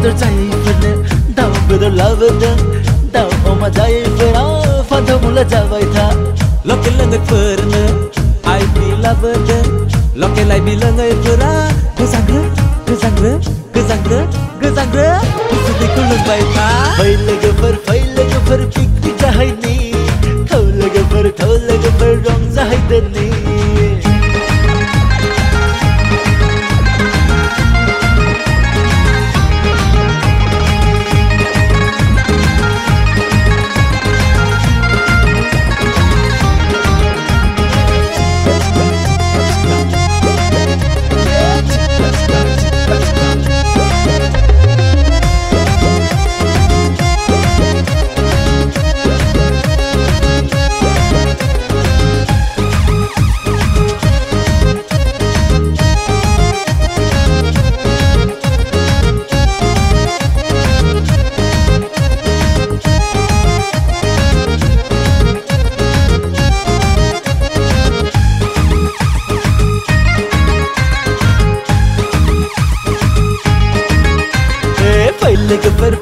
बेदर जायैफोरनो दाउ बेदर लाबोदों दाउ अमा जायैफोरा फान्थाव मुला जाबाय था लकेल लोंङैफोरनो आइबि लाबोदों लकेल आइबि लोंङैफोरा गोजांग्रो गोजांग्रो गोजांग्रो गोजांग्रो गुसु दैखौ लोंबाय था फै लोगोफोर पिकनिक जाहैनि थौ लोगोफोर रंजाहैदोनि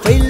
फै